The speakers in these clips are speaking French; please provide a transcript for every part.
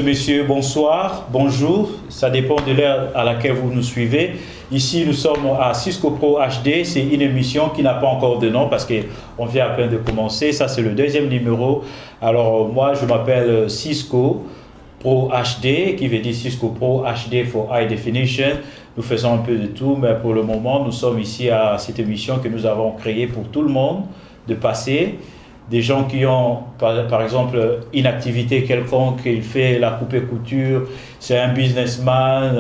messieurs, bonsoir, bonjour. Ça dépend de l'heure à laquelle vous nous suivez. Ici, nous sommes à Cisco Pro HD. C'est une émission qui n'a pas encore de nom parce qu'on vient à peine de commencer. Ça, c'est le deuxième numéro. Alors, moi, je m'appelle Cisco Pro HD, qui veut dire Cisco Pro HD for High Definition. Nous faisons un peu de tout, mais pour le moment, nous sommes ici à cette émission que nous avons créée pour tout le monde de passer. Des gens qui ont, par exemple, une activité quelconque, il fait la coupe et couture, c'est un businessman,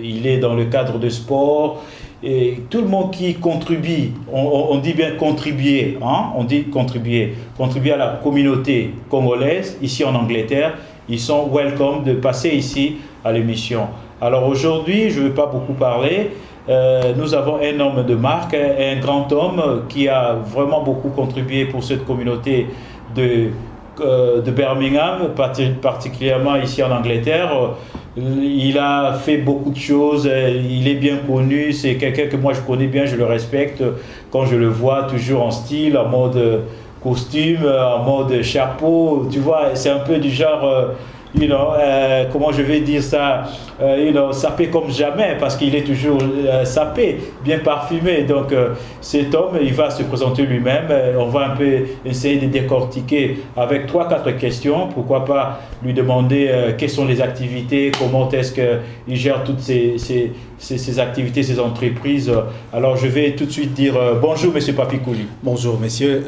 il est dans le cadre de sport, et tout le monde qui contribue, on dit bien contribuer, hein? On dit contribuer à la communauté congolaise, ici en Angleterre, ils sont welcome de passer ici à l'émission. Alors aujourd'hui, je ne vais pas beaucoup parler. Nous avons un homme de marque, un grand homme qui a vraiment beaucoup contribué pour cette communauté de Birmingham, particulièrement ici en Angleterre. Il a fait beaucoup de choses, il est bien connu, c'est quelqu'un que moi je connais bien, je le respecte quand je le vois toujours en style, en mode costume, en mode chapeau, tu vois, c'est un peu du genre... comment je vais dire ça, sapé comme jamais parce qu'il est toujours sapé, bien parfumé. Donc cet homme, il va se présenter lui-même. On va un peu essayer de décortiquer avec 3-4 questions. Pourquoi pas lui demander quelles sont les activités, comment est-ce qu'il gère toutes ces activités, ces entreprises. Alors je vais tout de suite dire bonjour Monsieur Papi Kouli. Bonjour messieurs,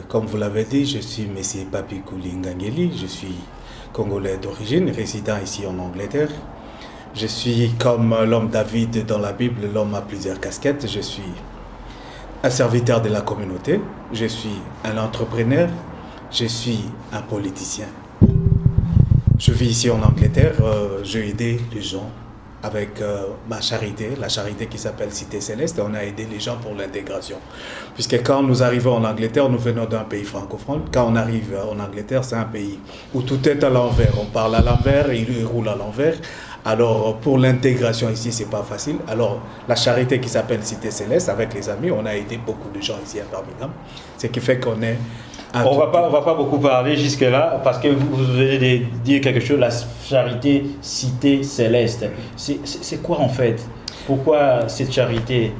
comme vous l'avez dit, je suis Monsieur Papi Kouli Ngangeli, je suis Congolais d'origine, résident ici en Angleterre. Je suis comme l'homme David dans la Bible, l'homme à plusieurs casquettes. Je suis un serviteur de la communauté, je suis un entrepreneur, je suis un politicien. Je vis ici en Angleterre, j'ai aidé les gens avec ma charité, la charité qui s'appelle Cité Céleste. On a aidé les gens pour l'intégration. Puisque quand nous arrivons en Angleterre, nous venons d'un pays francophone. Quand on arrive en Angleterre, c'est un pays où tout est à l'envers. On parle à l'envers, il roule à l'envers. Alors, pour l'intégration ici, c'est pas facile. Alors, la charité qui s'appelle Cité Céleste, avec les amis, on a aidé beaucoup de gens ici à Birmingham. Ce qui fait qu'on est... On va pas beaucoup parler jusque-là parce que vous venez de dire quelque chose, la charité Cité Céleste. C'est quoi en fait? Pourquoi cette charité?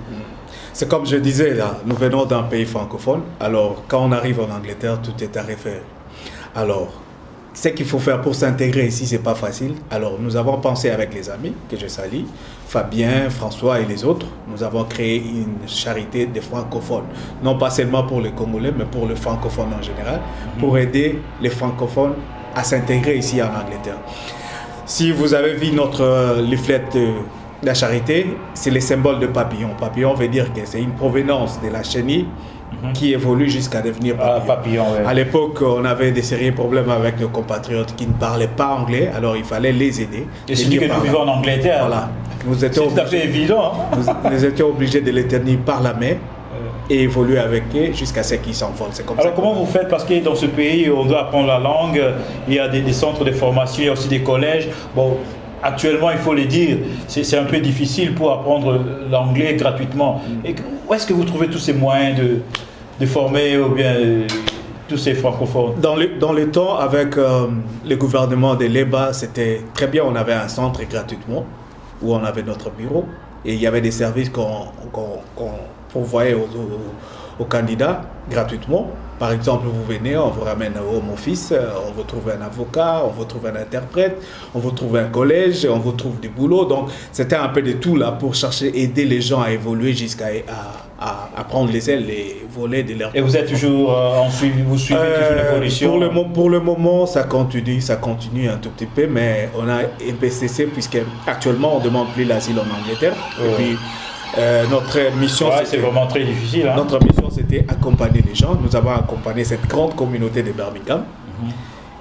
C'est comme je disais, là, nous venons d'un pays francophone. Alors, quand on arrive en Angleterre, tout est à refaire. Alors, ce qu'il faut faire pour s'intégrer ici, c'est pas facile. Alors, nous avons pensé avec les amis que je salue, Fabien, François et les autres. Nous avons créé une charité des francophones. Non pas seulement pour les Congolais, mais pour les francophones en général, pour aider les francophones à s'intégrer ici en Angleterre. Si vous avez vu notre leaflet de la charité, c'est les symboles de papillon. Papillon veut dire que c'est une provenance de la chenille qui évolue jusqu'à devenir papillon. Ouais. À l'époque, on avait des sérieux problèmes avec nos compatriotes qui ne parlaient pas anglais, alors il fallait les aider. Et c'est dit que nous vivons en Angleterre. Voilà. C'est tout à fait évident. Hein? Nous étions obligés de les tenir par la main et évoluer avec eux jusqu'à ce qu'ils s'envolent. Alors comment vous faites? Parce que dans ce pays, on doit apprendre la langue, il y a des centres de formation, il y a aussi des collèges. Bon, actuellement, il faut le dire, c'est un peu difficile pour apprendre l'anglais gratuitement. Et où est-ce que vous trouvez tous ces moyens de former ou bien tous ces francophones? Dans le temps, avec le gouvernement de l'EBA, c'était très bien. On avait un centre gratuitement où on avait notre bureau et il y avait des services qu'on pourvoyait aux candidats gratuitement. Par exemple, vous venez, on vous ramène au home office, on vous trouve un avocat, on vous trouve un interprète, on vous trouve un collège, on vous trouve du boulot. Donc, c'était un peu de tout là pour chercher, aider les gens à évoluer jusqu'à prendre les ailes et voler de leur... Et vous êtes toujours vous suivez toujours l'évolution? Pour le moment, ça continue un tout petit peu, mais on a un peu cessé puisque actuellement, on ne demande plus l'asile en Angleterre. Et puis, notre mission, c'est vraiment très difficile. Hein? Notre mission, c'était accompagner les gens. Nous avons accompagné cette grande communauté de Birmingham.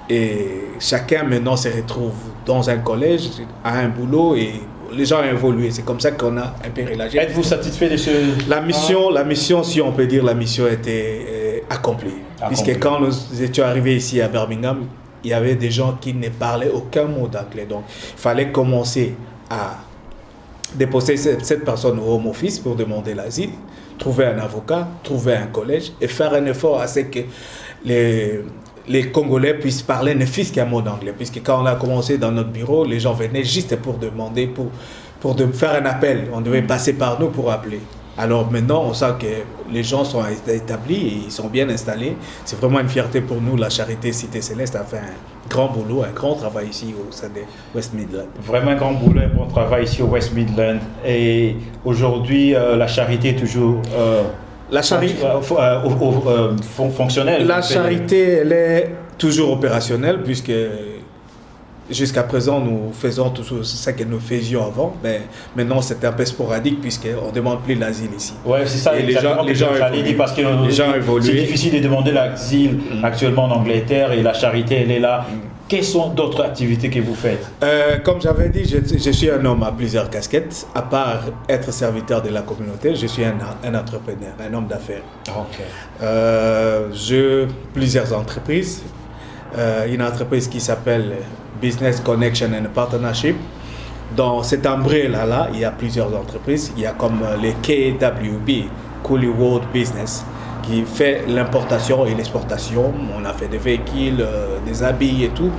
Et chacun maintenant se retrouve dans un collège, a un boulot et les gens ont évolué. C'est comme ça qu'on a un peu relâché. Êtes-vous satisfait de ce... La mission, si on peut dire, la mission était accomplie. Puisque quand nous étions arrivés ici à Birmingham, il y avait des gens qui ne parlaient aucun mot d'anglais. Donc, il fallait commencer à déposer cette personne au home office pour demander l'asile, trouver un avocat, trouver un collège et faire un effort à ce que les Congolais puissent parler ne fût-ce qu'un mot d'anglais. Puisque quand on a commencé dans notre bureau, les gens venaient juste pour demander, pour faire un appel. On devait passer par nous pour appeler. Alors maintenant, on sent que les gens sont établis et ils sont bien installés. C'est vraiment une fierté pour nous. La Charité Cité Céleste a fait un grand boulot, un grand travail ici au sein des West Midlands. Vraiment un grand boulot, un bon travail ici au West Midlands. Et aujourd'hui, la Charité est toujours fonctionnelle. La Charité, elle est toujours opérationnelle puisque jusqu'à présent, nous faisons tout ce que nous faisions avant, mais maintenant c'est un peu sporadique puisqu'on ne demande plus l'asile ici. Oui, c'est ça, et les gens évoluent. Parce que c'est difficile de demander l'asile actuellement en Angleterre et la Charité, elle est là. Quelles sont d'autres activités que vous faites? Comme j'avais dit, je suis un homme à plusieurs casquettes. À part être serviteur de la communauté, je suis un entrepreneur, un homme d'affaires. Okay. J'ai plusieurs entreprises. Une entreprise qui s'appelle Business Connection and Partnership. Dans cette umbrella-là, il y a plusieurs entreprises. Il y a comme les KWB, Coolie World Business, qui fait l'importation et l'exportation. On a fait des véhicules, des habits et tout.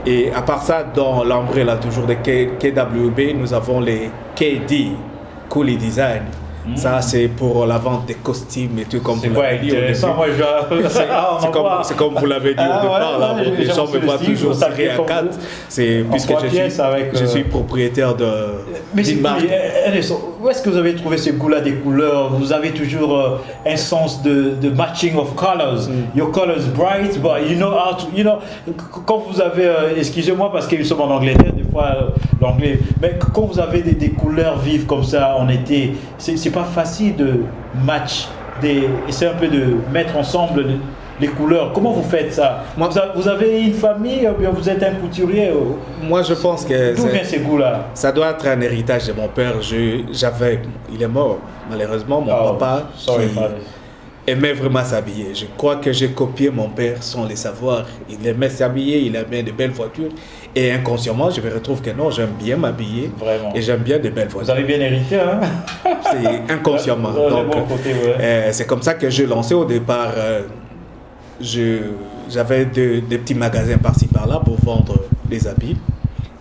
Et à part ça, dans l'umbrella toujours de KWB, nous avons les KD, Coolie Design. Ça, c'est pour la vente des costumes et tout, comme vous l'avez dit. C'est comme vous l'avez dit au départ. Les gens me voient toujours tiré à 4. C'est puisque je suis propriétaire d'une marque. Où est-ce que vous avez trouvé ce goût-là des couleurs? Vous avez toujours un sens de matching of colors. Your colors bright, but you know how to, quand vous avez, excusez-moi parce que nous sommes en Angleterre, des fois l'anglais, mais quand vous avez des couleurs vives comme ça en été, c'est pas facile de essayer un peu de mettre ensemble les couleurs. Comment vous faites ça? Vous avez une famille ou bien vous êtes un couturier? Moi, je pense que d'où vient ces goûts-là? Ça doit être un héritage de mon père. Il est mort, malheureusement. Mon papa aimait vraiment s'habiller. Je crois que j'ai copié mon père sans le savoir. Il aimait s'habiller, il aimait de belles voitures. Et inconsciemment, je me retrouve que non, j'aime bien m'habiller. Vraiment. Et j'aime bien de belles voitures. Vous avez bien hérité, hein? C'est inconsciemment. Donc, bon côté, c'est comme ça que je lançais au départ. J'avais des petits magasins par-ci par-là pour vendre des habits.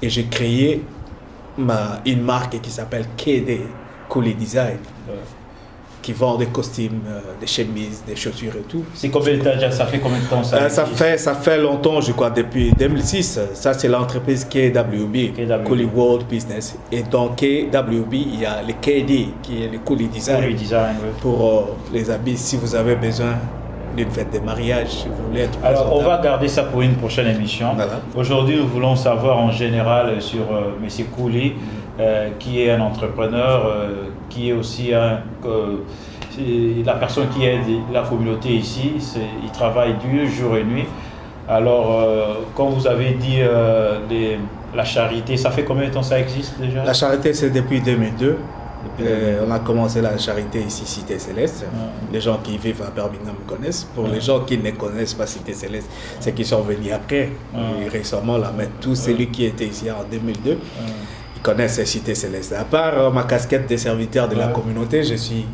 Et j'ai créé une marque qui s'appelle KD, Coolie Design. Qui vend des costumes, des chemises, des chaussures et tout. C'est combien de temps déjà? Ça fait combien de temps ça? Ça fait longtemps, je crois, depuis 2006. Ça, c'est l'entreprise KWB, Coolie World Business. Et dans KWB, il y a le KD, qui est le Coolie Design. Coolie Design, oui. Pour les habits, si vous avez besoin d'une fête de mariage, si vous voulez être présentable. Alors, on va garder ça pour une prochaine émission. Voilà. Aujourd'hui, nous voulons savoir en général sur M. Coolie, qui est un entrepreneur, qui est aussi la personne qui aide la communauté ici. Il travaille dur, jour et nuit. Alors, quand vous avez dit la charité, ça fait combien de temps ça existe déjà? La charité, c'est depuis 2002. On a commencé la charité ici, Cité Céleste. Les gens qui vivent à Birmingham connaissent. Pour les gens qui ne connaissent pas Cité Céleste, c'est qui sont venus après. Et récemment, là, mais tous celui qui était ici en 2002, ils connaissent Cité Céleste. À part ma casquette de serviteur de la communauté, je suis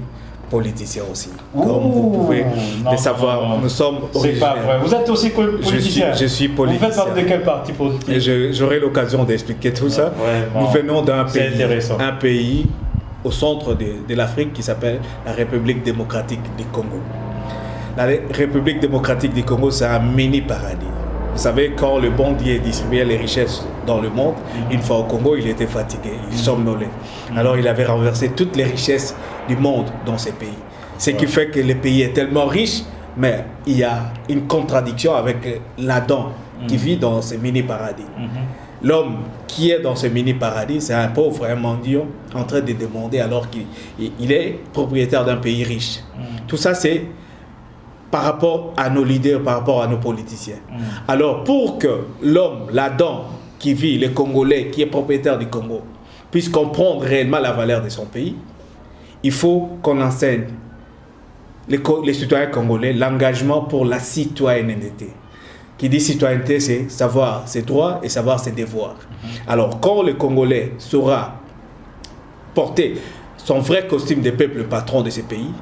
politicien aussi. Comme vous pouvez le savoir, nous sommes originaires. C'est pas vrai. Vous êtes aussi politicien? Je suis politicien. Vous faites partie de quel parti politique? Et j'aurai l'occasion d'expliquer tout ça. Nous venons d'un pays au centre de l'Afrique qui s'appelle la République démocratique du Congo. La République démocratique du Congo, c'est un mini paradis. Vous savez, quand le bon Dieu distribuait les richesses dans le monde, une fois au Congo, il était fatigué, il somnolait. Alors il avait renversé toutes les richesses du monde dans ces pays. Ce qui fait que le pays est tellement riche, mais il y a une contradiction avec l'Adam qui vit dans ce mini paradis. L'homme qui est dans ce mini-paradis, c'est un pauvre, un mendiant, en train de demander alors qu'il est propriétaire d'un pays riche. Tout ça, c'est par rapport à nos leaders, par rapport à nos politiciens. Alors, pour que l'homme, l'Adam qui vit, le Congolais, qui est propriétaire du Congo, puisse comprendre réellement la valeur de son pays, il faut qu'on enseigne les citoyens congolais l'engagement pour la citoyenneté. Qui dit citoyenneté, c'est savoir ses droits et savoir ses devoirs. Alors, quand le Congolais saura porter son vrai costume de peuple patron de ce pays,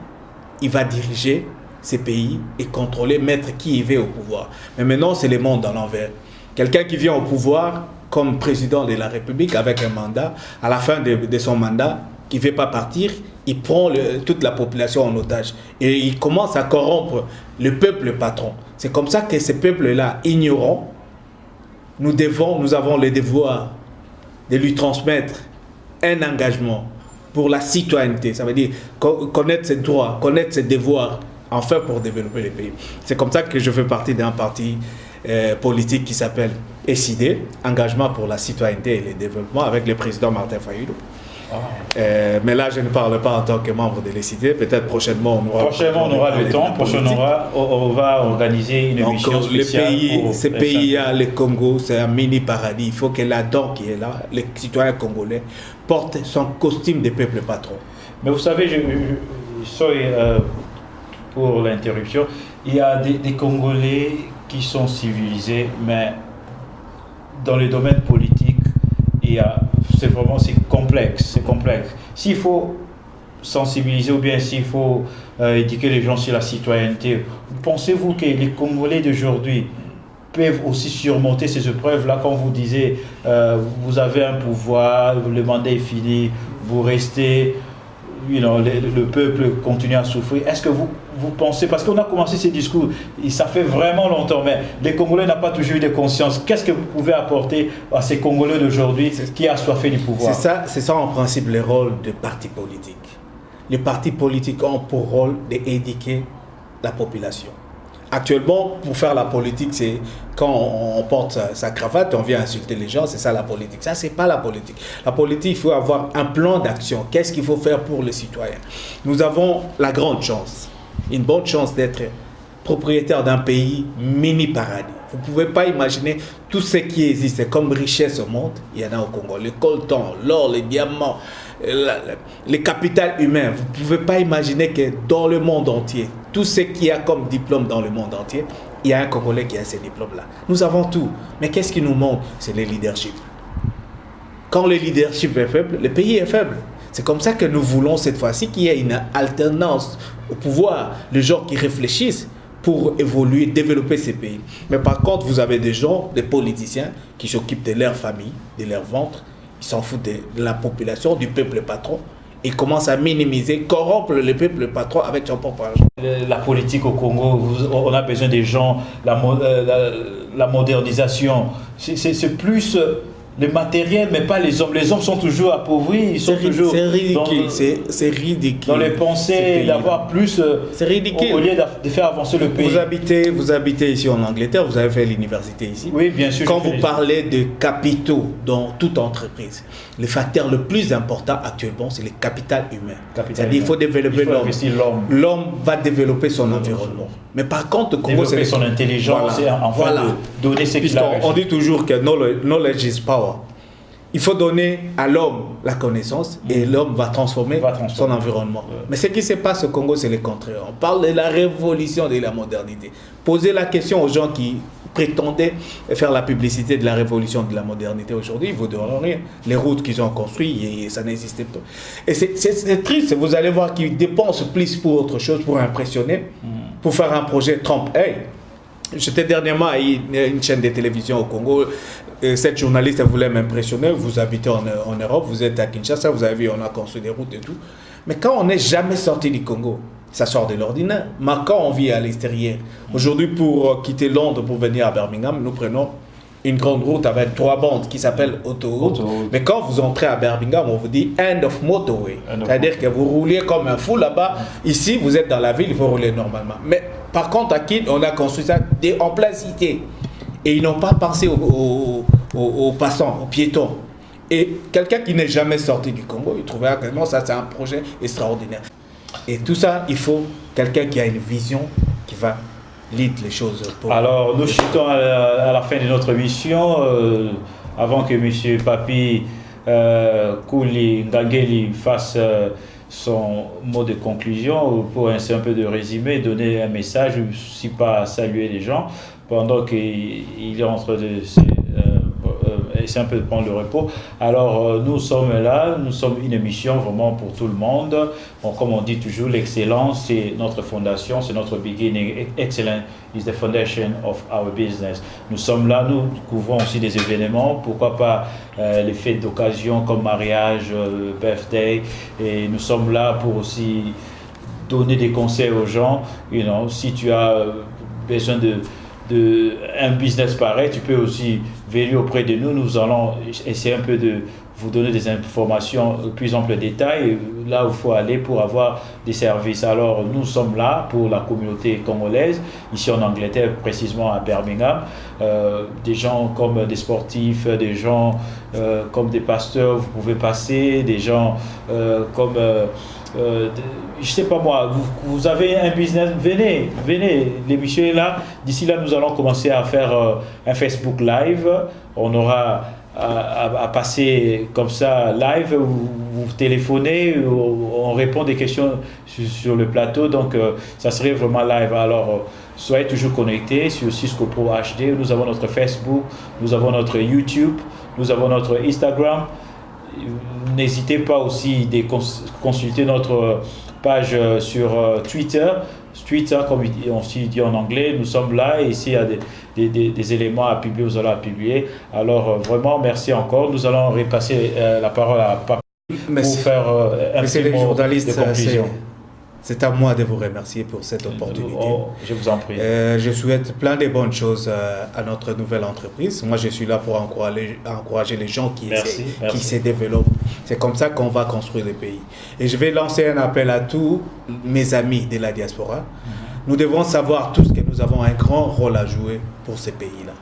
il va diriger ces pays et contrôler, mettre qui y veut au pouvoir. Mais maintenant, c'est le monde à l'envers. Quelqu'un qui vient au pouvoir comme président de la République avec un mandat, à la fin de son mandat, qui ne veut pas partir, il prend toute la population en otage. Et il commence à corrompre le peuple patron. C'est comme ça que ces peuples-là, ignorants, nous avons le devoir de lui transmettre un engagement pour la citoyenneté. Ça veut dire connaître ses droits, connaître ses devoirs, enfin pour développer le pays. C'est comme ça que je fais partie d'un parti politique qui s'appelle SID, Engagement pour la citoyenneté et le développement, avec le président Martin Fayulu. Mais là, je ne parle pas en tant que membre de l'ECD. Peut-être prochainement, on aura le temps. Prochainement, on va organiser une émission spéciale. Ce pays-là, le Congo, c'est un mini-paradis. Il faut que là-dedans, qui est là, les citoyens congolais portent son costume de peuple patron. Mais vous savez, pour l'interruption, il y a des Congolais qui sont civilisés, mais dans le domaine politique, c'est complexe. S'il faut sensibiliser ou bien s'il faut éduquer les gens sur la citoyenneté, pensez-vous que les Congolais d'aujourd'hui peuvent aussi surmonter ces épreuves-là quand vous disiez vous avez un pouvoir, le mandat est fini, vous restez, le peuple continue à souffrir. Est-ce que vous pensez, parce qu'on a commencé ces discours, et ça fait vraiment longtemps, mais les Congolais n'ont pas toujours eu de conscience. Qu'est-ce que vous pouvez apporter à ces Congolais d'aujourd'hui qui assoiffés du pouvoir? C'est ça en principe le rôle des partis politiques. Les partis politiques ont pour rôle d'éduquer la population. Actuellement, pour faire la politique, c'est quand on porte sa cravate, on vient insulter les gens, c'est ça la politique. Ça, c'est pas la politique. La politique, il faut avoir un plan d'action. Qu'est-ce qu'il faut faire pour les citoyens? Nous avons la grande chance, une bonne chance d'être propriétaire d'un pays mini-paradis. Vous ne pouvez pas imaginer tout ce qui existe comme richesse au monde. Il y en a au Congo, le coltan, l'or, les diamants, les capitales humains. Vous ne pouvez pas imaginer que dans le monde entier, tout ce qu'il y a comme diplôme dans le monde entier, il y a un Congolais qui a ces diplômes-là. Nous avons tout. Mais qu'est-ce qui nous manque? C'est le leadership. Quand le leadership est faible, le pays est faible. C'est comme ça que nous voulons cette fois-ci qu'il y ait une alternance au pouvoir, les gens qui réfléchissent pour évoluer, développer ces pays. Mais par contre, vous avez des gens, des politiciens qui s'occupent de leur famille, de leur ventre, ils s'en foutent de la population, du peuple patron. Ils commencent à minimiser, corrompre le peuple patron avec son propre argent. La politique au Congo, on a besoin des gens, la modernisation. C'est plus le matériel, mais pas les hommes. Les hommes sont toujours appauvris. C'est ridicule. C'est ridicule. Dans les pensées d'avoir plus. C'est ridicule. Au lieu de faire avancer le pays. Vous habitez ici en Angleterre, vous avez fait l'université ici. Oui, bien sûr. Quand vous parlez de capitaux dans toute entreprise, le facteur le plus important actuellement, c'est le capital humain. C'est-à-dire qu'il faut développer l'homme. L'homme va développer son environnement. Mais par contre, comment développer son intelligence et enfin donner ce qu'il a. On dit toujours que knowledge is power. Il faut donner à l'homme la connaissance et l'homme va transformer son environnement. Mais ce qui se passe au Congo, c'est le contraire. On parle de la révolution de la modernité. Posez la question aux gens qui prétendaient faire la publicité de la révolution de la modernité aujourd'hui, ils ne vous diront rien. Les routes qu'ils ont construites, ça n'existait pas. Et c'est triste, vous allez voir qu'ils dépensent plus pour autre chose, pour impressionner, pour faire un projet Trump. Hey, j'étais dernièrement à une chaîne de télévision au Congo. Cette journaliste voulait m'impressionner. Vous habitez en Europe, vous êtes à Kinshasa, vous avez vu, on a construit des routes et tout. Mais quand on n'est jamais sorti du Congo, ça sort de l'ordinaire. Mais quand on vit à l'extérieur, aujourd'hui, pour quitter Londres pour venir à Birmingham, nous prenons une grande route avec 3 bandes qui s'appelle autoroute. Mais quand vous entrez à Birmingham, on vous dit end of motorway. C'est-à-dire que vous roulez comme un fou là-bas. Ici, vous êtes dans la ville, il faut rouler normalement. Mais par contre, à Kin, on a construit ça en plein cité. Et ils n'ont pas pensé aux passants, aux piétons. Et quelqu'un qui n'est jamais sorti du Congo, il trouvait que ça c'est un projet extraordinaire. Et tout ça, il faut quelqu'un qui a une vision, qui va lead les choses. Alors, nous chutons à la fin de notre mission, avant que M. Papi Kouli Ngangeli fasse son mot de conclusion, pour ainsi un peu de résumé, donner un message, si pas saluer les gens, pendant qu'il est en train de c'est un peu de prendre le repos. Alors, nous sommes là, nous sommes une émission vraiment pour tout le monde. Bon, comme on dit toujours, l'excellence, c'est notre fondation, c'est notre beginning. Excellence is the foundation of our business. Nous sommes là, nous couvrons aussi des événements, pourquoi pas les fêtes d'occasion comme mariage, birthday, et nous sommes là pour aussi donner des conseils aux gens. Si tu as besoin de un business pareil, tu peux aussi venir auprès de nous. Nous allons essayer un peu de vous donner des informations plus amples détails, là où il faut aller pour avoir des services. Alors, nous sommes là pour la communauté congolaise, ici en Angleterre, précisément à Birmingham. Des gens comme des sportifs, des gens comme des pasteurs, vous pouvez passer, des gens comme... je sais pas moi, vous avez un business, venez, l'émission est là. D'ici là, nous allons commencer à faire un Facebook Live. On aura à passer comme ça live, vous téléphonez, on répond des questions sur le plateau, donc ça serait vraiment live. Alors, soyez toujours connectés sur Cisco Pro HD. Nous avons notre Facebook, nous avons notre YouTube, nous avons notre Instagram. N'hésitez pas aussi de consulter notre page sur Twitter, comme on dit en anglais. Nous sommes là et s'il y a des éléments à publier, nous allons à publier. Alors vraiment, merci encore. Nous allons repasser la parole à Papi pour faire un petit mot de conclusion. C'est à moi de vous remercier pour cette opportunité. Je vous en prie. Je souhaite plein de bonnes choses à notre nouvelle entreprise. Moi, je suis là pour encourager les gens qui se développent. C'est comme ça qu'on va construire le pays. Et je vais lancer un appel à tous mes amis de la diaspora. Nous devons savoir tous que nous avons un grand rôle à jouer pour ces pays-là.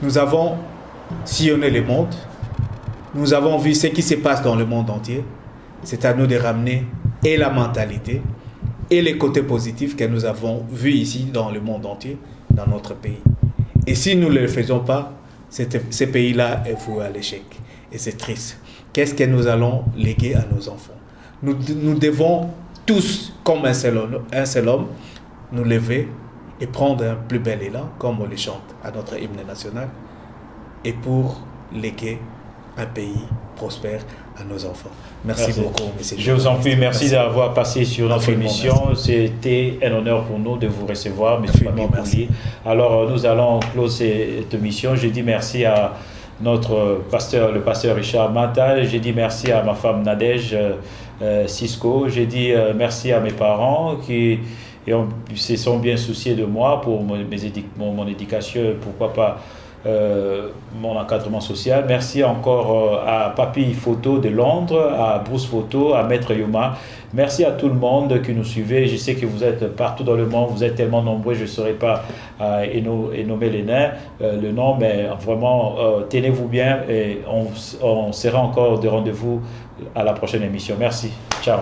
Nous avons sillonné le monde. Nous avons vu ce qui se passe dans le monde entier. C'est à nous de ramener et la mentalité et les côtés positifs que nous avons vus ici dans le monde entier, dans notre pays. Et si nous ne le faisons pas, ce pays-là est voué à l'échec. Et c'est triste. Qu'est-ce que nous allons léguer à nos enfants? Nous devons tous, comme un seul homme, nous lever et prendre un plus bel élan, comme on le chante à notre hymne national, et pour léguer un pays prospère à nos enfants. Merci beaucoup, monsieur. Je vous en prie, merci d'avoir passé sur notre émission. C'était un honneur pour nous de vous recevoir, monsieur Papi Kouli. Alors, nous allons closer cette émission. Je dis merci à notre pasteur, le pasteur Richard Mata. J'ai dit merci à ma femme Nadège Cisco. J'ai dit merci à mes parents qui se sont bien souciés de moi pour mon éducation, pourquoi pas mon encadrement social. Merci encore à Papi Photo de Londres, à Bruce Photo, à Maître Yuma. Merci à tout le monde qui nous suivait. Je sais que vous êtes partout dans le monde, vous êtes tellement nombreux, je ne saurais pas nommer les nains, le nom, mais vraiment, tenez-vous bien et on sera encore de rendez-vous à la prochaine émission. Merci. Ciao.